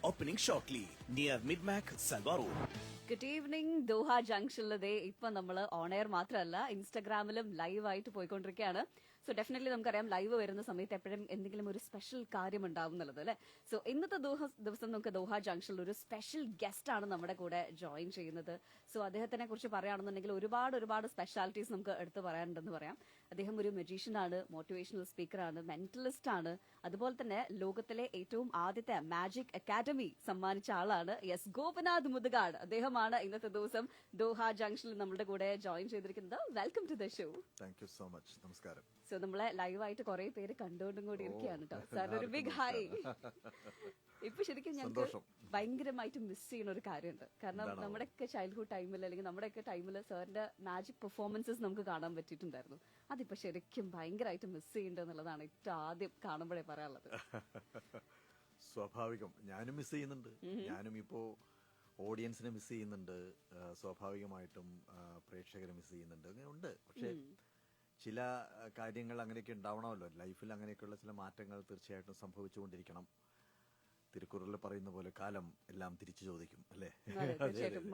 opening shortly near Midmac, Salwa Road. Good evening Doha ജംഗ്ഷനിലെ ഇപ്പൊ നമ്മൾ ഓൺ എയർ മാത്രമല്ല ഇൻസ്റ്റാഗ്രാമിലും ലൈവ് ആയിട്ട് പോയിക്കൊണ്ടിരിക്കുകയാണ്. സോ ഡെഫിനറ്റ്ലി നമുക്കറിയാം ലൈവ് വരുന്ന സമയത്ത് എപ്പോഴും എന്തെങ്കിലും ഒരു സ്പെഷ്യൽ കാര്യം ഉണ്ടാവും എന്നുള്ളത് അല്ലെ. സോ ഇന്നത്തെ ദിവസം നമുക്ക് ദോഹ ജംഗ്ഷനിൽ ഒരു സ്പെഷ്യൽ ഗസ്റ്റ് ആണ് നമ്മുടെ കൂടെ ജോയിൻ ചെയ്യുന്നത്. സോ അദ്ദേഹത്തിനെ കുറിച്ച് പറയുകയാണെന്നുണ്ടെങ്കിൽ ഒരുപാട് സ്പെഷ്യാലിറ്റീസ് നമുക്ക് എടുത്തു പറയാനുണ്ടെന്ന് പറയാം. അദ്ദേഹം ഒരു മജീഷ്യനാണ്, മോട്ടിവേഷണൽ സ്പീക്കറാണ്, മെന്റലിസ്റ്റ് ആണ്, അതുപോലെ തന്നെ ലോകത്തിലെ ഏറ്റവും ആദ്യത്തെ മാജിക് അക്കാദമി സമ്മാനിച്ച ആളാണ്. എസ് ഗോപനാഥ് മുതുകാട് അദ്ദേഹമാണ് ഇന്നത്തെ ദിവസം ദോഹ ജംഗ്ഷനിൽ നമ്മുടെ കൂടെ ജോയിൻ ചെയ്തിരിക്കുന്നത്. Welcome to the show. Thank you so much. നമസ്കാരം. സോ നമ്മളെ ലൈവായിട്ട് കുറെ പേര് കണ്ടുകൊണ്ടും കൂടി ഇരിക്കുകയാണ് കേട്ടോ. സാറിന് ഒരു ബിഗ് ഹായ്. ഇപ്പൊ ശരിക്കും ഞങ്ങൾക്ക് ഭയങ്കരമായിട്ട് മിസ് ചെയ്യുന്ന ഒരു കാര്യമുണ്ട്. കാരണം നമ്മുടെയൊക്കെ ചൈൽഡ്ഹുഡ് ടൈമിൽ അല്ലെങ്കിൽ നമ്മുടെയൊക്കെ ടൈമിൽ സാറിന്റെ മാജിക് പെർഫോമൻസസ് നമുക്ക് കാണാൻ പറ്റിയിട്ടുണ്ടായിരുന്നു. അതിപ്പോ ശരിക്കും ഭയങ്കരമായിട്ട് മിസ് ചെയ്യുന്നുണ്ട് എന്നുള്ളതാണ് ഏറ്റവും ആദ്യം കാണുമ്പോഴേ പറയാനുള്ളത്. സ്വാഭാവികം, ഞാനും മിസ് ചെയ്യുന്നുണ്ട്. ഞാനും ഇപ്പോ ഓഡിയൻസിനെ മിസ് ചെയ്യുന്നുണ്ട്, സ്വാഭാവികമായിട്ടും പ്രേക്ഷകരെ മിസ് ചെയ്യുന്നുണ്ട്. അങ്ങനെ ഉണ്ട്. പക്ഷെ ചില കാര്യങ്ങൾ അങ്ങനെയൊക്കെ ഉണ്ടാവണമല്ലോ ലൈഫിൽ. അങ്ങനെയൊക്കെയുള്ള ചില മാറ്റങ്ങൾ തീർച്ചയായിട്ടും സംഭവിച്ചുകൊണ്ടിരിക്കണം. തിരുക്കുറളിൽ പറയുന്ന പോലെ കാലം എല്ലാം തിരിച്ചു ചോദിക്കും, അല്ലേ?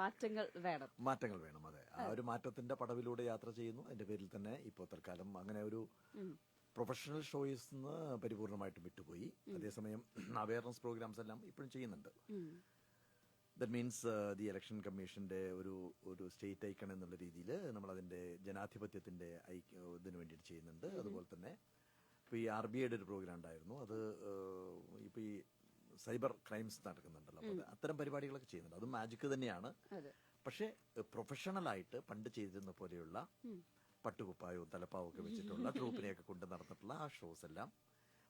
മാറ്റങ്ങൾ വേണം. അതെ, ആ ഒരു മാറ്റത്തിന്റെ പടവിലൂടെ യാത്ര ചെയ്യുന്നു. അതിന്റെ പേരിൽ തന്നെ ഇപ്പോൾ തൽക്കാലം അങ്ങനെ ഒരു പ്രൊഫഷണൽ ഷോയിൽ നിന്ന് പരിപൂർണമായിട്ടും വിട്ടുപോയി. അതേസമയം അവയർനെസ് പ്രോഗ്രാംസ് എല്ലാം ഇപ്പോഴും ചെയ്യുന്നുണ്ട്. ദറ്റ് മീൻസ് ദി ഇലക്ഷൻ കമ്മീഷന്റെ ഒരു സ്റ്റേറ്റ് ഐക്കൺ എന്നുള്ള രീതിയിൽ നമ്മൾ അതിന്റെ ജനാധിപത്യത്തിന്റെ ഇതിനു വേണ്ടിയിട്ട് ചെയ്യുന്നുണ്ട്. അതുപോലെ തന്നെ ഇപ്പൊ ഈ RBIയുടെ ഒരു പ്രോഗ്രാം ഉണ്ടായിരുന്നു. അത് ഇപ്പൊ ഈ സൈബർ ക്രൈംസ് നടക്കുന്നുണ്ടല്ലോ, അപ്പൊ അത്തരം പരിപാടികളൊക്കെ ചെയ്യുന്നുണ്ട്. അതും മാജിക് തന്നെയാണ്. പക്ഷെ പ്രൊഫഷണലായിട്ട് പണ്ട് ചെയ്തിരുന്ന പോലെയുള്ള പട്ടുകുപ്പായവും തലപ്പാവും ഒക്കെ വെച്ചിട്ടുള്ള ട്രൂപ്പിനെയൊക്കെ കൊണ്ട് നടന്നിട്ടുള്ള ആ ഷോസ് എല്ലാം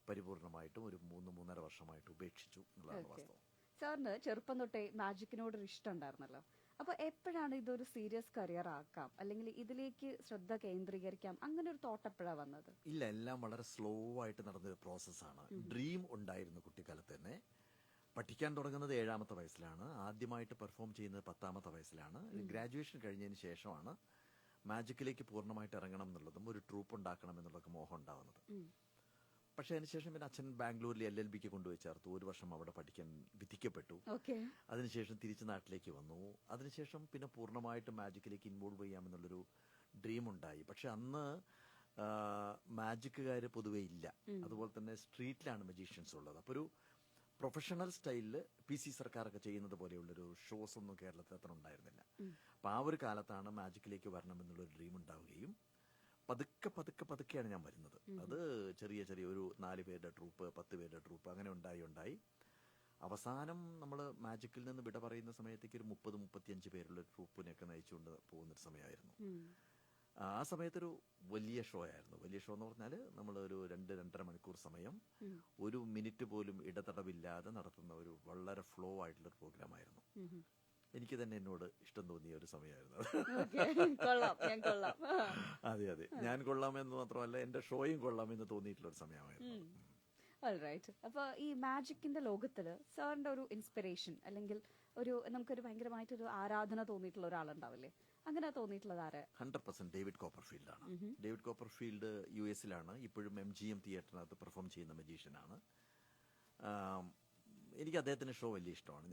പരിപൂർണമായിട്ടും ഒരു 3-3.5 വർഷമായിട്ട് ഉപേക്ഷിച്ചു എന്നുള്ളതാണ് വാസ്തവം. സാറിന് ചെറുപ്പം തൊട്ടേ മാജിക്കിനോടൊരു ഇഷ്ടം ഉണ്ടായിരുന്നല്ലോ. അപ്പൊ എപ്പോഴാണ് ഇതൊരു സീരിയസ് കരിയർ ആക്കാം അല്ലെങ്കിൽ ഇതിലേക്ക് ശ്രദ്ധ കേന്ദ്രീകരിക്കാം, അങ്ങനെ ഒരു തോട്ട് എപ്പോഴാണ് വന്നത്? ഇല്ല, എല്ലാം വളരെ സ്ലോ ആയിട്ട് നടന്നൊരു പ്രോസസ്സാണ്. ഡ്രീം ഉണ്ടായിരുന്നു കുട്ടിക്കാലത്ത് തന്നെ. പഠിക്കാൻ തുടങ്ങുന്നത് 7ാമത്തെ വയസ്സിലാണ്. ആദ്യമായിട്ട് പെർഫോം ചെയ്യുന്നത് 10ാമത്തെ വയസ്സിലാണ്. ഗ്രാജുവേഷൻ കഴിഞ്ഞതിന് ശേഷമാണ് മാജിക്കിലേക്ക് പൂർണ്ണമായിട്ട് ഇറങ്ങണം എന്നുള്ളതും ഒരു ട്രൂപ്പ് ഉണ്ടാക്കണം എന്നുള്ളതൊക്കെ മോഹം ഉണ്ടാവുന്നത്. പക്ഷെ അതിനുശേഷം പിന്നെ അച്ഛൻ ബാംഗ്ലൂരിൽ LLBക്ക് കൊണ്ടുപോയി ചേർത്തു. 1 വർഷം അവിടെ പഠിക്കാൻ വിധിക്കപ്പെട്ടു. അതിനുശേഷം തിരിച്ച് നാട്ടിലേക്ക് വന്നു. അതിനുശേഷം പിന്നെ പൂർണ്ണമായിട്ട് മാജിക്കിലേക്ക് ഇൻവോൾവ് ചെയ്യാമെന്നുള്ളൊരു ഡ്രീം ഉണ്ടായി. പക്ഷെ അന്ന് മാജിക്കുകാർ പൊതുവെ ഇല്ല. അതുപോലെ തന്നെ സ്ട്രീറ്റിലാണ് മജീഷ്യൻസ് ഉള്ളത്. അപ്പോൾ ഒരു പ്രൊഫഷണൽ സ്റ്റൈലിൽ PC സർക്കാരൊക്കെ ചെയ്യുന്നത് പോലെയുള്ളൊരു ഷോസ് ഒന്നും കേരളത്തിൽ അത്ര ഉണ്ടായിരുന്നില്ല. അപ്പൊ ആ ഒരു കാലത്താണ് മാജിക്കിലേക്ക് വരണമെന്നുള്ളൊരു ഡ്രീം ഉണ്ടാവുകയും പതുക്കെയാണ് ഞാൻ വരുന്നത്. അത് ചെറിയ ഒരു 4 പേരുടെ ട്രൂപ്പ്, 10 പേരുടെ ട്രൂപ്പ് അങ്ങനെ ഉണ്ടായി അവസാനം നമ്മൾ മാജിക്കിൽ നിന്ന് വിട പറയുന്ന സമയത്തേക്ക് ഒരു 30-35 പേരുള്ള ട്രൂപ്പിനെയൊക്കെ നയിച്ചുകൊണ്ട് പോകുന്നൊരു സമയമായിരുന്നു. ആ സമയത്തൊരു വലിയ ഷോ ആയിരുന്നു. വലിയ ഷോ എന്ന് പറഞ്ഞാൽ നമ്മൾ ഒരു 2-2.5 മണിക്കൂർ സമയം 1 മിനിറ്റ് പോലും ഇടതടവില്ലാതെ നടത്തുന്ന ഒരു വളരെ ഫ്ലോ ആയിട്ടുള്ള ഒരു പ്രോഗ്രാം ആയിരുന്നു. എനിക്ക് തന്നെ എന്നോട് ഇഷ്ടം തോന്നിയ ഒരു സമയമായിരുന്നു. അതെ, ഞാൻ കൊള്ളാമെന്ന് മാത്രമല്ല എന്റെ ഷോയും കൊള്ളാമെന്ന് തോന്നിയിട്ടുള്ള ഒരു സമയമായിരുന്നു. അപ്പൊ ഈ മാജിക്കിന്റെ ലോകത്തില് സാറിന്റെ ഒരു ഇൻസ്പിറേഷൻ അല്ലെങ്കിൽ നമുക്കൊരു ഭയങ്കരമായിട്ടൊരു ആരാധന തോന്നിയിട്ടുള്ള ഒരാളുണ്ടാവില്ലേ? അങ്ങനെ തോന്നിയിട്ടുള്ളത് ആര്? 100% ഡേവിഡ് കോപ്പർഫീൽഡ് ആണ്. ഡേവിഡ് കോപ്പർഫീൽഡ് US-ലാണ്. ഇപ്പോഴും MGM തിയേറ്ററിനകത്ത് പെർഫോം ചെയ്യുന്ന മജീഷ്യനാണ്. എനിക്ക് അദ്ദേഹത്തിന്റെ ഷോ വലിയ ഇഷ്ടമാണ്.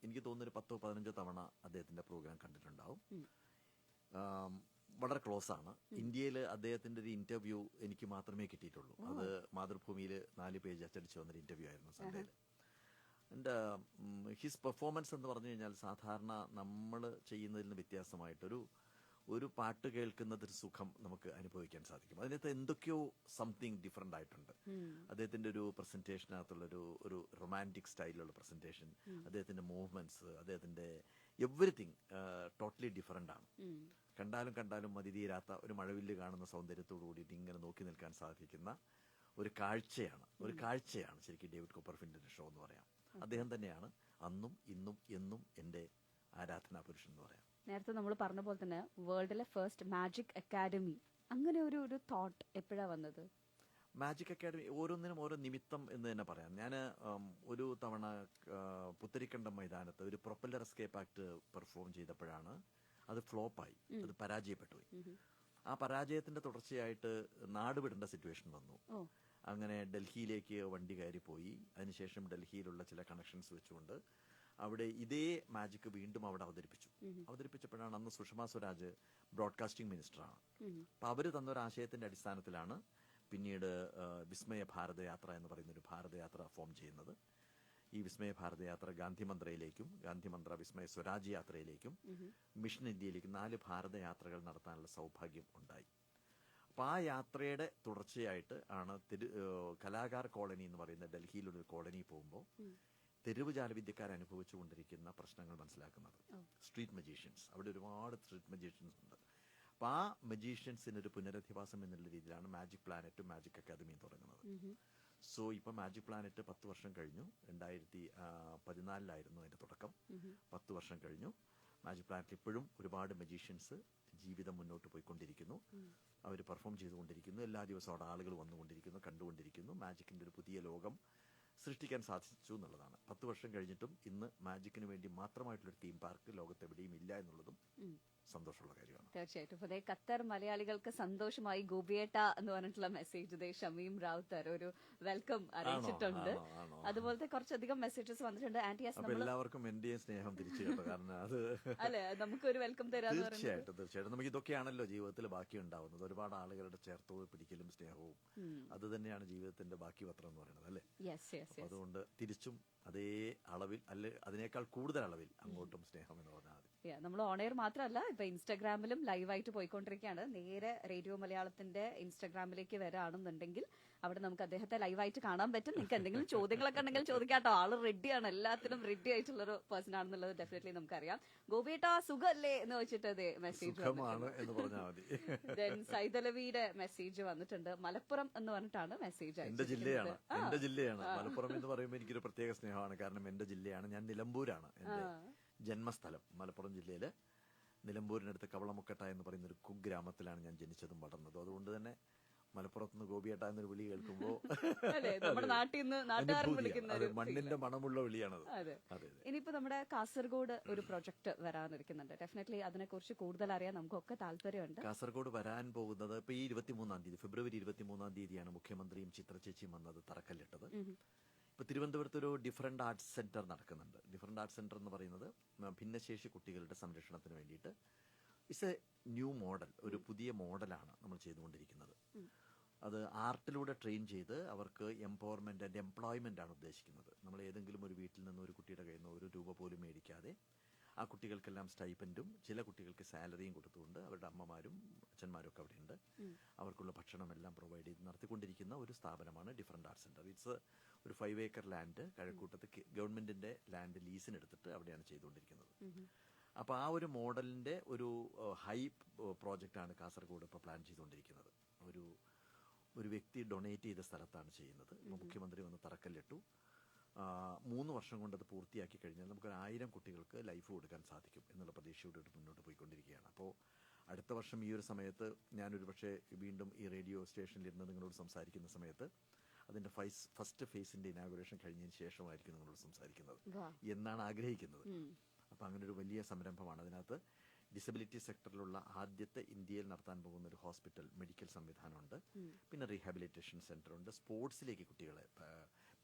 എനിക്ക് തോന്നുന്നൊരു 10-15 തവണ അദ്ദേഹത്തിന്റെ പ്രോഗ്രാം കണ്ടിട്ടുണ്ടാവും. വളരെ ക്ലോസ് ആണ്. ഇന്ത്യയിൽ അദ്ദേഹത്തിന്റെ ഒരു ഇന്റർവ്യൂ എനിക്ക് മാത്രമേ കിട്ടിയിട്ടുള്ളൂ. അത് മാതൃഭൂമിയിൽ 4 പേജ് അച്ചടിച്ച് വന്നൊരു ഇന്റർവ്യൂ ആയിരുന്നു സൺഡേയിൽ. ആൻഡ് ഹിസ് പെർഫോമൻസ് എന്ന് പറഞ്ഞു കഴിഞ്ഞാൽ സാധാരണ നമ്മൾ ചെയ്യുന്നതിൽ നിന്ന് വ്യത്യാസമായിട്ടൊരു പാട്ട് കേൾക്കുന്നതൊരു സുഖം നമുക്ക് അനുഭവിക്കാൻ സാധിക്കും. അതിനകത്ത് എന്തൊക്കെയോ സംതിങ് ഡിഫറെന്റ് ആയിട്ടുണ്ട്. അദ്ദേഹത്തിന്റെ ഒരു പ്രസന്റേഷനകത്തുള്ള ഒരു റൊമാൻറ്റിക് സ്റ്റൈലിലുള്ള പ്രസന്റേഷൻ, അദ്ദേഹത്തിന്റെ മൂവ്മെന്റ്സ്, അദ്ദേഹത്തിന്റെ എവറിത്തിങ് ടോട്ടലി ഡിഫറെന്റ് ആണ്. കണ്ടാലും മതിതീരാത്ത ഒരു മഴവില്ല് കാണുന്ന സൗന്ദര്യത്തോടു കൂടിയിട്ട് ഇങ്ങനെ നോക്കി നിൽക്കാൻ സാധിക്കുന്ന ഒരു കാഴ്ചയാണ് ശരിക്കും ഡേവിഡ് കോപ്പർഫീൽഡിന്റെ ഷോ എന്ന് പറയാം. അദ്ദേഹം തന്നെയാണ് അന്നും ഇന്നും എന്നും എന്റെ ആരാധനാ പുരുഷൻ എന്ന് പറയാം. നേരത്തെ നമ്മൾ പറഞ്ഞ പോലെ തന്നെ വേൾഡിലെ ഫസ്റ്റ് മാജിക് അക്കാദമി, അങ്ങനെ ഒരു തോട്ട് എപ്പോഴാണ് വന്നത്? മാജിക് അക്കാദമി ഓരോന്നിനും ഓരോ നിമിത്തം എന്ന് തന്നെ പറയാം. ഞാൻ ഒരു തവണ പുത്തരിക്കണ്ടം മൈതാനത്ത് ഒരു പ്രൊപ്പല്ലർ എസ്കേപ്പ് ആക്ട് പെർഫോം ചെയ്തപ്പോഴാണ് അത് ഫ്ലോപ്പായി, അത് പരാജയപ്പെട്ടു പോയി. ആ പരാജയത്തിന്റെ തുടർച്ചയായിട്ട് നാടുവിടേണ്ട സിറ്റുവേഷൻ വന്നു. അങ്ങനെ ഡൽഹിയിലേക്ക് വണ്ടി കയറി പോയി. അതിനുശേഷം ഡൽഹിയിലുള്ള ചില കണക്ഷൻസ് വെച്ചുകൊണ്ട് അവിടെ ഇതേ മാജിക് വീണ്ടും അവിടെ അവതരിപ്പിച്ചപ്പോഴാണ് അന്ന് സുഷമ സ്വരാജ് ബ്രോഡ്കാസ്റ്റിംഗ് മിനിസ്റ്ററാണ്. അപ്പൊ അവര് തന്നൊരാശയത്തിന്റെ അടിസ്ഥാനത്തിലാണ് പിന്നീട് വിസ്മയ ഭാരതയാത്ര എന്ന് പറയുന്ന ഒരു ഭാരതയാത്ര ഫോം ചെയ്യുന്നത്. ഈ വിസ്മയ ഭാരതയാത്ര ഗാന്ധിമന്ത്രയിലേക്കും ഗാന്ധിമന്ത്ര വിസ്മയ സ്വരാജ് യാത്രയിലേക്കും മിഷൻ ഇന്ത്യയിലേക്കും 4 ഭാരതയാത്രകൾ നടത്താനുള്ള സൗഭാഗ്യം ഉണ്ടായി. അപ്പൊ ആ യാത്രയുടെ തുടർച്ചയായിട്ട് ആണ് കലാകാർ കോളനി എന്ന് പറയുന്ന ഡൽഹിയിലൊരു കോളനി പോകുമ്പോൾ തെരുവ് ജാലവിദ്യക്കാർ അനുഭവിച്ചുകൊണ്ടിരിക്കുന്ന പ്രശ്നങ്ങൾ മനസ്സിലാക്കുന്നത്. സ്ട്രീറ്റ് മജീഷ്യൻസ്, അവിടെ ഒരുപാട് സ്ട്രീറ്റ് മജീഷ്യൻസ് ഉണ്ട്. അപ്പൊ ആ മജീഷ്യൻസിനൊരു പുനരധിവാസം എന്നുള്ള രീതിയിലാണ് മാജിക് പ്ലാനറ്റും മാജിക് അക്കാദമിയും തുടങ്ങുന്നത്. സോ ഇപ്പൊ മാജിക് പ്ലാനറ്റ് 10 വർഷം കഴിഞ്ഞു. 2014 അതിന്റെ തുടക്കം. 10 വർഷം കഴിഞ്ഞു. മാജിക് പ്ലാനറ്റിൽ ഇപ്പോഴും ഒരുപാട് മജീഷ്യൻസ് ജീവിതം മുന്നോട്ട് പോയിക്കൊണ്ടിരിക്കുന്നു. അവർ പെർഫോം ചെയ്തുകൊണ്ടിരിക്കുന്നു. എല്ലാ ദിവസവും അവിടെ ആളുകൾ വന്നുകൊണ്ടിരിക്കുന്നു, കണ്ടുകൊണ്ടിരിക്കുന്നു. മാജിക്കിന്റെ ഒരു പുതിയ ലോകം സൃഷ്ടിക്കാൻ സാധിച്ചു എന്നുള്ളതാണ്. 10 വർഷം കഴിഞ്ഞിട്ടും ഇന്ന് മാജിക്കിന് വേണ്ടി മാത്രമായിട്ടുള്ളൊരു തീം പാർക്ക് ലോകത്തെവിടെയും ഇല്ല എന്നുള്ളതും സന്തോഷമുള്ള കാര്യമാണ്. തീർച്ചയായിട്ടും. അപ്പൊ ഖത്തർ മലയാളികൾക്ക് സന്തോഷമായി ഗോപിയേട്ട എന്ന് പറഞ്ഞിട്ടുള്ള മെസ്സേജ് ഷമീം റാവുത്തർ ഒരു വെൽക്കം അറിയിച്ചിട്ടുണ്ട്. അതുപോലത്തെ കുറച്ചധികം മെസ്സേജസ് വന്നിട്ടുണ്ട്. അപ്പൊ എല്ലാവർക്കും എന്റെ സ്നേഹം തിരിച്ചു കേട്ടോ. കാരണം അത് അല്ലെ നമുക്കൊരു വെൽക്കം തരാന്ന് തീർച്ചയായിട്ടും നമുക്ക് ഇതൊക്കെയാണല്ലോ ജീവിതത്തിൽ ബാക്കി ഉണ്ടാവുന്നത്. ഒരുപാട് ആളുകളുടെ ചേർത്ത് പിടിക്കലും സ്നേഹവും അത് തന്നെയാണ് ജീവിതത്തിന്റെ ബാക്കി പത്രം എന്ന് പറയുന്നത് അല്ലേ. അതുകൊണ്ട് തിരിച്ചും അതേ അളവിൽ അല്ലെ അതിനേക്കാൾ കൂടുതൽ അളവിൽ അങ്ങോട്ടും സ്നേഹം എന്ന് പറഞ്ഞാൽ മതി. നമ്മൾ ഓൺ എയർ മാത്രമല്ല ഇപ്പൊ ഇൻസ്റ്റാഗ്രാമിലും ലൈവായിട്ട് പോയിക്കൊണ്ടിരിക്കുകയാണ്. നേരെ റേഡിയോ മലയാളത്തിന്റെ ഇൻസ്റ്റാഗ്രാമിലേക്ക് വരാണെന്നുണ്ടെങ്കിൽ അവിടെ നമുക്ക് അദ്ദേഹത്തെ ലൈവായിട്ട് കാണാൻ പറ്റും. നിങ്ങൾക്ക് എന്തെങ്കിലും ചോദ്യങ്ങളൊക്കെ ഉണ്ടെങ്കിൽ ചോദിക്കാട്ടോ. ആള് റെഡിയാണ്, എല്ലാത്തിനും റെഡി ആയിട്ടുള്ളൊരു പേഴ്സൺ ആണെന്നുള്ളത് ഡെഫിനറ്റ്ലി നമുക്കറിയാം. ഗോപിയേട്ടാ സുഖല്ലേ എന്ന് വെച്ചിട്ട് മെസ്സേജ് സൈതലവിയുടെ മെസ്സേജ് വന്നിട്ടുണ്ട്. മലപ്പുറം എന്ന് പറഞ്ഞിട്ടാണ് മെസ്സേജ്. എന്റെ ജില്ലയാണ് മലപ്പുറം എന്ന് പറയുമ്പോൾ എനിക്കൊരു പ്രത്യേക സ്നേഹമാണ്. കാരണം എന്റെ ജില്ലയാണ്. ഞാൻ നിലമ്പൂരാണ് എന്റെ ജന്മസ്ഥലം. മലപ്പുറം ജില്ലയില് നിലമ്പൂരിനടുത്ത് കവളമുക്കട്ട എന്ന് പറയുന്ന ഒരു കുഗ്രാമത്തിലാണ് ഞാൻ ജനിച്ചതും വളർന്നതും. അതുകൊണ്ട് തന്നെ മലപ്പുറത്തുനിന്ന് ഗോപിയേട്ട എന്നൊരു വിളി കേൾക്കുമ്പോ മണ്ണിന്റെ മണമുള്ള വിളിയാണത്. ഇനിയിപ്പോ നമ്മുടെ കാസർഗോഡ് ഒരു പ്രൊജക്ട് വരാനിരിക്കുന്നുണ്ട്. ഡെഫിനറ്റ്ലി അതിനെ കുറിച്ച് കൂടുതൽ അറിയാൻ നമുക്കൊക്കെ താല്പര്യമുണ്ട്. കാസർഗോഡ് വരാൻ പോകുന്നത് ഇപ്പൊ ഈ 23-ാം തീയതി ഫെബ്രുവരി 23-ാം തീയതിയാണ് മുഖ്യമന്ത്രിയും ചിത്രചേച്ചിയും വന്നത് തറക്കല്ലിട്ടത്. ഇപ്പൊ തിരുവനന്തപുരത്ത് ഒരു ഡിഫറന്റ് ആർട്സ് സെന്റർ നടക്കുന്നുണ്ട്. ഡിഫറന്റ് ആർട്സ് സെന്റർ എന്ന് പറയുന്നത് ഭിന്നശേഷി കുട്ടികളുടെ സംരക്ഷണത്തിന് വേണ്ടിയിട്ട് ഇറ്റ്സ് എ ന്യൂ മോഡൽ, ഒരു പുതിയ മോഡലാണ് നമ്മൾ ചെയ്തുകൊണ്ടിരിക്കുന്നത്. അത് ആർട്ടിലൂടെ ട്രെയിൻ ചെയ്ത് അവർക്ക് എംപവർമെന്റ് ആൻഡ് എംപ്ലോയ്മെന്റ് ആണ് ഉദ്ദേശിക്കുന്നത്. നമ്മൾ ഏതെങ്കിലും ഒരു വീട്ടിൽ നിന്ന് ഒരു കുട്ടിയുടെ കയ്യിൽ നിന്ന് 1 രൂപ പോലും മേടിക്കാതെ ആ കുട്ടികൾക്കെല്ലാം സ്റ്റൈപ്പൻഡും ചില കുട്ടികൾക്ക് സാലറിയും കൊടുത്തുകൊണ്ട് അവരുടെ അമ്മമാരും അച്ഛന്മാരും ഒക്കെ അവിടെയുണ്ട്. അവർക്കുള്ള ഭക്ഷണമെല്ലാം പ്രൊവൈഡ് ചെയ്ത് നടത്തിക്കൊണ്ടിരിക്കുന്ന ഒരു സ്ഥാപനമാണ് ഡിഫറന്റ് ആർട്സ് സെന്റർ. ഇറ്റ്സ് ഒരു 5 ഏക്കർ ലാൻഡ് കഴക്കൂട്ടത്ത് ഗവൺമെന്റിന്റെ ലാൻഡ് ലീസിനെടുത്തിട്ട് അവിടെയാണ് ചെയ്തുകൊണ്ടിരിക്കുന്നത്. അപ്പൊ ആ ഒരു മോഡലിന്റെ ഒരു ഹൈ പ്രോജക്റ്റാണ് കാസർഗോഡ് ഇപ്പോൾ പ്ലാൻ ചെയ്തുകൊണ്ടിരിക്കുന്നത്. ഒരു വ്യക്തി ഡൊണേറ്റ് ചെയ്ത സ്ഥലത്താണ് ചെയ്യുന്നത്. മുഖ്യമന്ത്രി വന്ന് തറക്കല്ലിട്ടു. 3 വർഷം കൊണ്ട് അത് പൂർത്തിയാക്കി കഴിഞ്ഞാൽ നമുക്ക് 1000 കുട്ടികൾക്ക് ലൈഫ് കൊടുക്കാൻ സാധിക്കും എന്നുള്ള പ്രതീക്ഷയോടെ മുന്നോട്ട് പോയിക്കൊണ്ടിരിക്കുകയാണ്. അപ്പോൾ അടുത്ത വർഷം ഈ ഒരു സമയത്ത് ഞാനൊരു പക്ഷേ വീണ്ടും ഈ റേഡിയോ സ്റ്റേഷനിൽ ഇരുന്ന് നിങ്ങളോട് സംസാരിക്കുന്ന സമയത്ത് അതിന്റെ ഫസ്റ്റ് ഫേസിന്റെ ഇനാഗുറേഷൻ കഴിഞ്ഞതിന് ശേഷമായിരിക്കും നിങ്ങളോട് സംസാരിക്കുന്നത് എന്നാണ് ആഗ്രഹിക്കുന്നത്. അപ്പൊ അങ്ങനെ ഒരു വലിയ സംരംഭമാണ്. അതിനകത്ത് ഡിസബിലിറ്റി സെക്ടറിലുള്ള ആദ്യത്തെ ഇന്ത്യയിൽ നടത്താൻ പോകുന്ന ഒരു ഹോസ്പിറ്റൽ മെഡിക്കൽ സംവിധാനമുണ്ട്. പിന്നെ റീഹാബിലിറ്റേഷൻ സെന്റർ ഉണ്ട്. സ്പോർട്സിലേക്ക് കുട്ടികളെ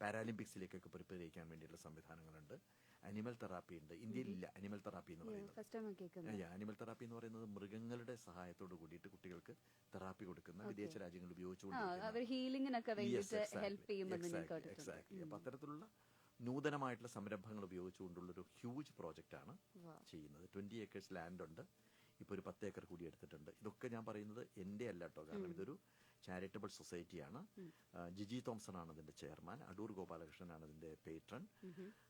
പാരാലിമ്പിക്സിലേക്കൊക്കെ പ്രിപ്പയർ ചെയ്യാൻ വേണ്ടിയിട്ടുള്ള സംവിധാനങ്ങളുണ്ട്. അനിമൽ തെറാപ്പി ഉണ്ട്. ഇന്ത്യയിലില്ല അനിമൽ തെറാപ്പി എന്ന് പറയുന്നത്. അനിമൽ തെറാപ്പി എന്ന് പറയുന്നത് മൃഗങ്ങളുടെ സഹായത്തോട് കൂടിയിട്ട് കുട്ടികൾക്ക് തെറാപ്പി കൊടുക്കുന്ന വിദേശ രാജ്യങ്ങളിൽ ഉപയോഗിച്ചുകൊണ്ടിരിക്കുന്നത്. അപ്പൊ അത്തരത്തിലുള്ള നൂതനമായിട്ടുള്ള സംരംഭങ്ങൾ ഉപയോഗിച്ചുകൊണ്ടുള്ളൊരു ഹ്യൂജ് പ്രോജക്റ്റാണ് ചെയ്യുന്നത്. 20 ഏക്കേഴ്സ് ലാൻഡ് ഉണ്ട്. ഇപ്പോൾ ഒരു 10 ഏക്കർ കൂടി എടുത്തിട്ടുണ്ട്. ഇതൊക്കെ ഞാൻ പറയുന്നത് എൻ്റെ അല്ല കേട്ടോ. കാരണം ഇതൊരു ചാരിറ്റബിൾ സൊസൈറ്റിയാണ്. ജിജി തോംസൺ ആണ് അതിന്റെ ചെയർമാൻ. അടൂർ ഗോപാലകൃഷ്ണനാണ് അതിന്റെ പേട്രൺ.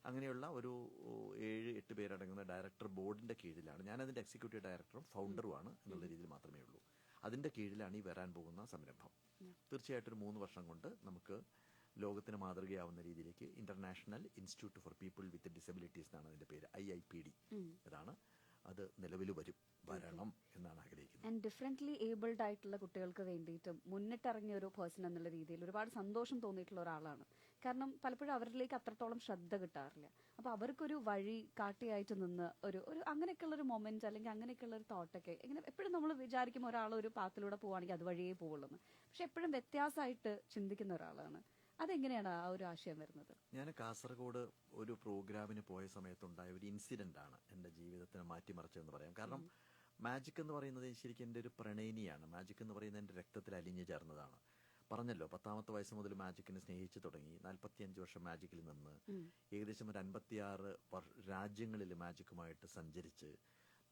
അങ്ങനെയുള്ള ഒരു 7-8 പേരടങ്ങുന്ന ഡയറക്ടർ ബോർഡിന്റെ കീഴിലാണ്. ഞാൻ അതിന്റെ എക്സിക്യൂട്ടീവ് ഡയറക്ടറും ഫൗണ്ടറുമാണ് എന്നുള്ള രീതിയിൽ മാത്രമേ ഉള്ളൂ. അതിന്റെ കീഴിലാണ് ഈ വരാൻ പോകുന്ന സംരംഭം. തീർച്ചയായിട്ടും ഒരു 3 വർഷം കൊണ്ട് നമുക്ക് ലോകത്തിന് മാതൃകയാവുന്ന രീതിയിലേക്ക് international institute for people with disabilities എന്നാണ് അതിന്റെ പേര്, IIPD. ഇതാണ് അത് നിലവിൽ വരും. വരണം എന്നാണ് ആഗ്രഹിക്കുന്നത്. ആൻഡ് ഡിഫറെന്റ്ലി ഏബിൾഡ് ആയിട്ടുള്ള കുട്ടികൾക്ക് വേണ്ടിയിട്ടും മുന്നിട്ടിറങ്ങിയ ഒരു പേഴ്സൺ എന്നുള്ള രീതിയിൽ ഒരുപാട് സന്തോഷം തോന്നിയിട്ടുള്ള ഒരാളാണ്. കാരണം പലപ്പോഴും അവരിലേക്ക് അത്രത്തോളം ശ്രദ്ധ കിട്ടാറില്ല. അപ്പൊ അവർക്കൊരു വഴി കാട്ടിയായിട്ട് നിന്ന് ഒരു ഒരു അങ്ങനെയൊക്കെയുള്ള ഒരു മൊമെന്റ് അല്ലെങ്കിൽ അങ്ങനെയൊക്കെയുള്ള ഒരു തോട്ടൊക്കെ ഇങ്ങനെ എപ്പോഴും നമ്മൾ വിചാരിക്കും ഒരാൾ ഒരു പാത്തിലൂടെ പോവുകയാണെങ്കിൽ അത് വഴിയേ പോവുള്ളൂ എന്ന്. പക്ഷെ എപ്പോഴും വ്യത്യാസമായിട്ട് ചിന്തിക്കുന്ന ഒരാളാണ്. അതെങ്ങനെയാണ് ആ ഒരു ആശയം വരുന്നത്? ഞാൻ കാസർഗോഡ് ഒരു പ്രോഗ്രാമിന് പോയ സമയത്തുണ്ടായ ഒരു ഇൻസിഡന്റ് ആണ് എൻ്റെ ജീവിതത്തിനെ മാറ്റിമറിച്ചതെന്ന് പറയാം. കാരണം മാജിക് എന്ന് പറയുന്നത് ശരിക്കും എൻ്റെ ഒരു പ്രണയിനിയാണ്. മാജിക് എന്ന് പറയുന്നത് എൻ്റെ രക്തത്തിൽ അലിഞ്ഞു ചേർന്നതാണ്. പറഞ്ഞല്ലോ, 10ാമത്തെ വയസ്സ് മുതൽ മാജിക്കിനെ സ്നേഹിച്ചു തുടങ്ങി. 45 വർഷം മാജിക്കിൽ നിന്ന് ഏകദേശം ഒരു 56 രാജ്യങ്ങളിൽ മാജിക്കുമായിട്ട് സഞ്ചരിച്ച്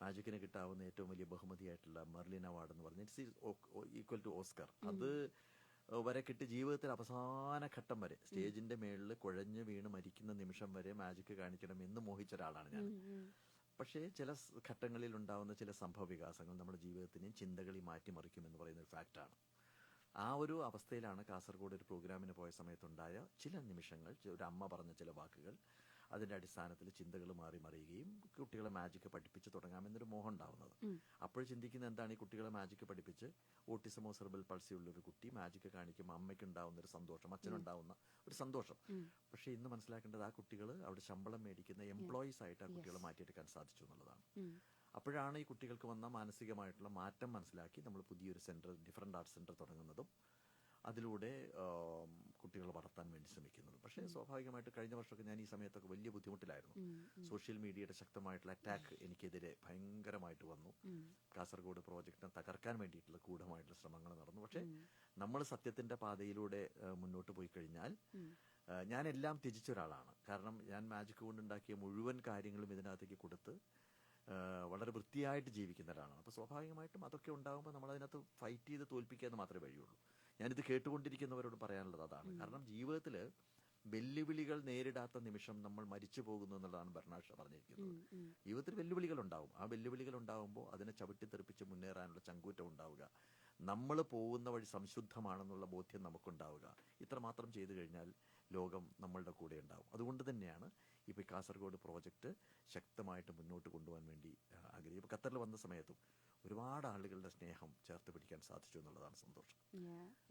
മാജിക്കിന് കിട്ടാവുന്ന ഏറ്റവും വലിയ ബഹുമതിയായിട്ടുള്ള മെർലിൻ അവാർഡ് എന്ന് പറഞ്ഞ ഇറ്റ്സ് ഈക്വൽ ടു ഓസ്കർ, അത് വരെ കിട്ടി. ജീവിതത്തിൽ അവസാന ഘട്ടം വരെ സ്റ്റേജിന്റെ മേളിൽ കുഴഞ്ഞു വീണ് മരിക്കുന്ന നിമിഷം വരെ മാജിക് കാണിക്കണം എന്ന് മോഹിച്ച ഒരാളാണ് ഞാൻ. പക്ഷേ ചില ഘട്ടങ്ങളിൽ ഉണ്ടാവുന്ന ചില സംഭവ വികാസങ്ങൾ നമ്മുടെ ജീവിതത്തിനെയും ചിന്തകളെയും മാറ്റിമറിക്കുമെന്ന് പറയുന്ന ഒരു ഫാക്റ്റാണ്. ആ ഒരു അവസ്ഥയിലാണ് കാസർഗോഡ് ഒരു പ്രോഗ്രാമിന് പോയ സമയത്തുണ്ടായ ചില നിമിഷങ്ങൾ, ഒരു അമ്മ പറഞ്ഞ ചില വാക്കുകൾ, അതിന്റെ അടിസ്ഥാനത്തിൽ ചിന്തകൾ മാറി മറിയുകയും കുട്ടികളെ മാജിക്ക് പഠിപ്പിച്ച് തുടങ്ങാമെന്നൊരു മോഹം ഉണ്ടാവുന്നത്. അപ്പോൾ ചിന്തിക്കുന്ന എന്താണ്, ഈ കുട്ടികളെ മാജിക്ക് പഠിപ്പിച്ച് ഓട്ടിസമോ സെറിബ്രൽ പൾസി ഉള്ള ഒരു കുട്ടി മാജിക്ക് കാണിക്കുമ്പോൾ അമ്മയ്ക്ക് ഉണ്ടാവുന്ന ഒരു സന്തോഷം, അച്ഛനുണ്ടാവുന്ന ഒരു സന്തോഷം. പക്ഷേ ഇന്ന് മനസ്സിലാക്കേണ്ടത് ആ കുട്ടികൾ അവിടെ ശമ്പളം മേടിക്കുന്ന എംപ്ലോയീസ് ആയിട്ട് ആ കുട്ടികളെ മാറ്റിയെടുക്കാൻ സാധിച്ചു എന്നുള്ളതാണ്. അപ്പോഴാണ് ഈ കുട്ടികൾക്ക് വന്ന മാനസികമായിട്ടുള്ള മാറ്റം മനസ്സിലാക്കി നമ്മൾ പുതിയൊരു സെന്റർ, ഡിഫറൻറ്റ് ആർട്സ് സെന്റർ തുടങ്ങുന്നതും അതിലൂടെ കുട്ടികളെ വളർത്താൻ വേണ്ടി ശ്രമിക്കുന്നത്. പക്ഷേ സ്വാഭാവികമായിട്ട് കഴിഞ്ഞ വർഷമൊക്കെ ഞാൻ ഈ സമയത്തൊക്കെ വലിയ ബുദ്ധിമുട്ടിലായിരുന്നു. സോഷ്യൽ മീഡിയയുടെ ശക്തമായിട്ടുള്ള അറ്റാക്ക് എനിക്കെതിരെ ഭയങ്കരമായിട്ട് വന്നു. കാസർഗോഡ് പ്രോജക്റ്റിനെ തകർക്കാൻ വേണ്ടിയിട്ടുള്ള ഗൂഢമായിട്ടുള്ള ശ്രമങ്ങൾ നടന്നു. പക്ഷേ നമ്മൾ സത്യത്തിന്റെ പാതയിലൂടെ മുന്നോട്ട് പോയി കഴിഞ്ഞാൽ ഞാൻ എല്ലാം ത്യജിച്ച ഒരാളാണ്. കാരണം ഞാൻ മാജിക് കൊണ്ടുണ്ടാക്കിയ മുഴുവൻ കാര്യങ്ങളും ഇതിനകത്തേക്ക് കൊടുത്ത് വളരെ വൃത്തിയായിട്ട് ജീവിക്കുന്ന ഒരാളാണ്. അപ്പോൾ സ്വാഭാവികമായിട്ടും അതൊക്കെ ഉണ്ടാകുമ്പോൾ നമ്മൾ അതിനകത്ത് ഫൈറ്റ് ചെയ്ത് തോൽപ്പിക്കുക മാത്രമേ വഴിയുള്ളൂ. ഞാനിത് കേട്ടുകൊണ്ടിരിക്കുന്നവരോട് പറയാനുള്ളത് അതാണ്. കാരണം ജീവിതത്തിൽ വെല്ലുവിളികൾ നേരിടാത്ത നിമിഷം നമ്മൾ മരിച്ചു പോകുന്നു എന്നുള്ളതാണ് ബർണാഡ് ഷാ പറഞ്ഞിരിക്കുന്നത്. ജീവിതത്തിൽ വെല്ലുവിളികൾ ഉണ്ടാവും. ആ വെല്ലുവിളികൾ ഉണ്ടാവുമ്പോൾ അതിനെ ചവിട്ടിത്തെറിപ്പിച്ച് മുന്നേറാനുള്ള ചങ്കൂറ്റം ഉണ്ടാവുക, നമ്മൾ പോകുന്ന വഴി സംശുദ്ധമാണെന്നുള്ള ബോധ്യം നമുക്കുണ്ടാവുക. ഇത്രമാത്രം ചെയ്തു കഴിഞ്ഞാൽ ലോകം നമ്മളുടെ കൂടെ ഉണ്ടാവും. അതുകൊണ്ട് തന്നെയാണ് ഇപ്പോൾ കാസർഗോഡ് പ്രോജക്റ്റ് ശക്തമായിട്ട് മുന്നോട്ട് കൊണ്ടുപോകാൻ വേണ്ടി ആഗ്രഹിക്കും. ഇപ്പോൾ ഖത്തറിൽ വന്ന സമയത്തും ഒരുപാട് ആളുകളുടെ സ്നേഹം ചേർത്ത് പിടിക്കാൻ സാധിച്ചു എന്നുള്ളതാണ് സന്തോഷം.